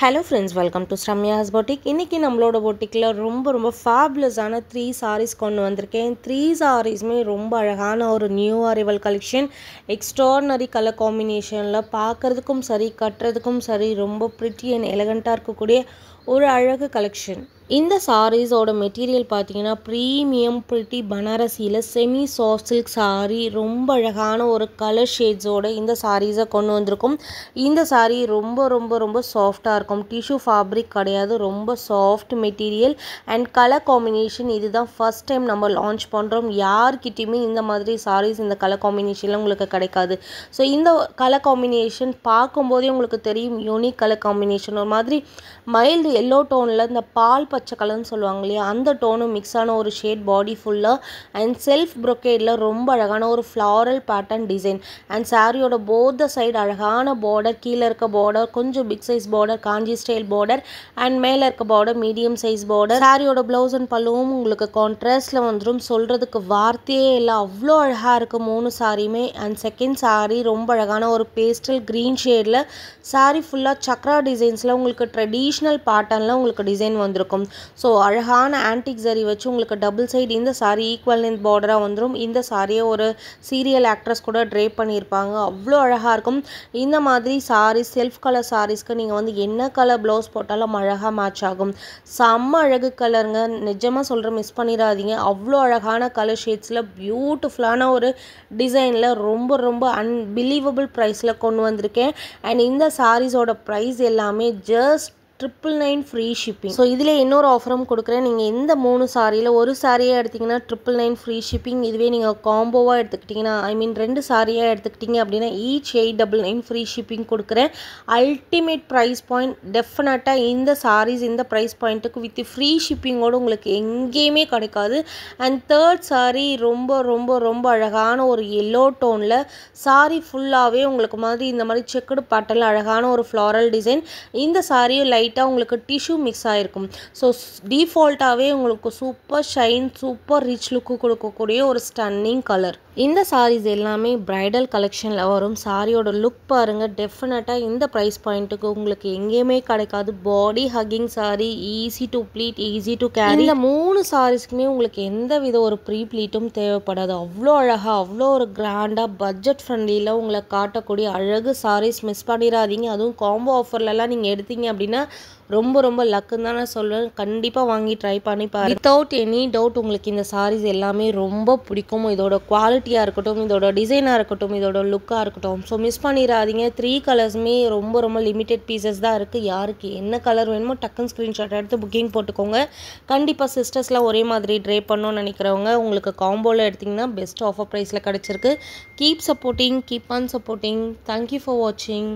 Hello friends, welcome to Shramya's Boutique. இன்னைக்கு நம்மளோட boutique-ல ரொம்ப fabulous-ஆன 3 sarees கொண்டு வந்திருக்கேன். 3 sarees-மே ரொம்ப அழகான ஒரு new arrival collection. Extraordinary color combination-ல பார்க்கிறதுக்கும் சரி, கட்டுறதுக்கும் சரி ரொம்ப pretty and elegant-ஆ இருக்கக்கூடிய ஒரு அழகு collection. இந்த sarees ஓட மெட்டீரியல் பார்த்தீங்கன்னா ப்ரீமியம் பிரிட்டி பனாரசியில் செமி சாஃப்ட் சில்க் சாரீ ரொம்ப அழகான ஒரு கலர் ஷேட்ஸோட இந்த சாரீஸை கொண்டு வந்திருக்கும். இந்த சாரீ ரொம்ப சாஃப்டாக இருக்கும். டிஷ்யூ ஃபேப்ரிக் கிடையாது, ரொம்ப soft material and colour combination இதுதான் ஃபர்ஸ்ட் டைம் நம்ம லான்ச் பண்ணுறோம். யார்கிட்டையுமே இந்த மாதிரி சாரீஸ் இந்த கலர் காம்பினேஷனில் உங்களுக்கு கிடைக்காது. ஸோ இந்த கலர் காம்பினேஷன் பார்க்கும்போதே உங்களுக்கு தெரியும், யூனிக் கலர் காம்பினேஷன். ஒரு மாதிரி மைல்டு எல்லோ டோனில் இந்த பால் பச்சை கலர்னு சொல்லுவாங்க இல்லையா, அந்த டோனும் மிக்ஸ் ஆன ஒரு ஷேட் பாடி ஃபுல்லாக அண்ட் செல்ஃப் ப்ரொக்கேடில் ரொம்ப அழகான ஒரு ஃப்ளாரல் பேட்டர்ன் டிசைன் அண்ட் சாரியோட போத் சைடு அழகான பார்டர், கீழே இருக்க பார்டர் கொஞ்சம் big size border, Kanchi style border and மேலே இருக்க பார்டர் மீடியம் சைஸ் பார்டர். சாரியோட ப்ளவுஸ் அண்ட் பல்லுவும் உங்களுக்கு கான்ட்ராஸ்டில் வந்துடும், சொல்கிறதுக்கு வார்த்தையே இல்லை, அவ்வளோ அழகாக இருக்குது மூணு சாரியுமே. அண்ட் செகண்ட் சாரி ரொம்ப அழகான ஒரு பேஸ்டல் க்ரீன் ஷேடில் சாரி ஃபுல்லாக சக்ரா டிசைன்ஸில் உங்களுக்கு ட்ரெடிஷ்னல் பேட்டர்னில் உங்களுக்கு டிசைன் வந்திருக்கும். ஸோ அழகான ஆன்டிக் ஜரி வச்சு உங்களுக்கு டபுள் சைடு இந்த சாரீ ஈக்குவல் லென்த் பார்டராக வந்துடும். இந்த சாரியை ஒரு சீரியல் ஆக்ட்ரஸ் கூட ட்ரேப் பண்ணியிருப்பாங்க, அவ்வளோ அழகாக இருக்கும். இந்த மாதிரி சாரீஸ் செல்ஃப் கலர் சாரீஸ்க்கு நீங்கள் வந்து என்ன கலர் ப்ளவுஸ் போட்டாலும் அழகாக மேட்ச் ஆகும். செம்ம அழகு கலருங்க, நிஜமாக சொல்கிறேன், மிஸ் பண்ணிடாதீங்க. அவ்வளோ அழகான கலர் ஷேட்ஸில் பியூட்டிஃபுல்லான ஒரு டிசைனில் ரொம்ப அன்பிலீவபிள் ப்ரைஸில் கொண்டு வந்திருக்கேன். அண்ட் இந்த சாரீஸோட ப்ரைஸ் எல்லாமே ஜஸ்ட் 999 ஃப்ரீ ஷிப்பிங். ஸோ இதில் இன்னொரு ஆஃபரும் கொடுக்குறேன். நீங்கள் இந்த மூணு சாரியில் ஒரு சாரியாக எடுத்திங்கன்னா 999 ஃப்ரீ ஷிப்பிங். இதுவே நீங்கள் காம்போவாக எடுத்துக்கிட்டிங்கன்னா ரெண்டு சாரியாக எடுத்துக்கிட்டிங்க அப்படின்னா ஈச் 899 ஃப்ரீ ஷிப்பிங் கொடுக்குறேன். Ultimate price point. டெஃபினட்டாக இந்த சாரீஸ் இந்த ப்ரைஸ் பாயிண்ட்டுக்கு வித் ஃப்ரீ ஷிப்பிங்கோடு உங்களுக்கு எங்கேயுமே கிடைக்காது. அண்ட் தேர்ட் சாரீ ரொம்ப அழகான ஒரு எல்லோ டோனில் சாரீ ஃபுல்லாகவே உங்களுக்கு மாதிரி இந்த மாதிரி செக்குடு பேட்டர்னில் அழகான ஒரு ஃப்ளாரல் டிசைன். இந்த சாரியும் லைட்டாக உங்களுக்கு டிஷ்யூ மிக்ஸ் ஆகிருக்கும். ஸோ டிஃபால்ட்டாகவே உங்களுக்கு சூப்பர் ஷைன், சூப்பர் ரிச் லுக்கு கொடுக்கக்கூடிய ஒரு ஸ்டன்னிங் கலர். இந்த சாரீஸ் எல்லாமே பிரைடல் கலெக்ஷனில் வரும். சாரியோட லுக் பாருங்கள், டெஃபினட்டாக இந்த ப்ரைஸ் பாயிண்ட்டுக்கு உங்களுக்கு எங்கேயுமே கிடைக்காது. Body hugging saree, easy to pleat, easy to carry. இந்த மூணு சாரீஸ்க்குமே உங்களுக்கு எந்த வித ஒரு ப்ரீ ப்ளீட்டும் தேவைப்படாது. அவ்வளோ அழகாக, அவ்வளோ ஒரு கிராண்டாக பட்ஜெட் ஃப்ரெண்ட்லியில் உங்களை காட்டக்கூடிய அழகு சாரீஸ். மிஸ் பண்ணிடாதீங்க. அதுவும் காம்போ ஆஃபர்லலாம் நீங்கள் எடுத்தீங்க அப்படின்னா ரொம்ப லக்குன்னு தான் நான் சொல்வேன். கண்டிப்பாக வாங்கி ட்ரை பண்ணி பாருங்க. வித்தவுட் எனி டவுட் உங்களுக்கு இந்த சாரீஸ் எல்லாமே ரொம்ப பிடிக்கும். இதோட குவாலிட்டியாக இருக்கட்டும், இதோட டிசைனாக இருக்கட்டும், இதோட லுக்காக இருக்கட்டும். ஸோ மிஸ் பண்ணிடாதீங்க. 3 கலர்ஸுமே ரொம்ப லிமிட்டட் பீசஸ் தான் இருக்குது. யாருக்கு என்ன கலர் வேணுமோ டக்குன்னு ஸ்க்ரீன்ஷாட் எடுத்து புக்கிங் போட்டுக்கோங்க. கண்டிப்பாக சிஸ்டர்ஸ்லாம் ஒரே மாதிரி ட்ரை பண்ணணும்னு நினைக்கிறவங்க உங்களுக்கு காம்போவில் எடுத்திங்கன்னா பெஸ்ட் ஆஃபர் ப்ரைஸில் கிடச்சிருக்கு. Keep supporting, keep on supporting. Thank you for வாட்சிங்.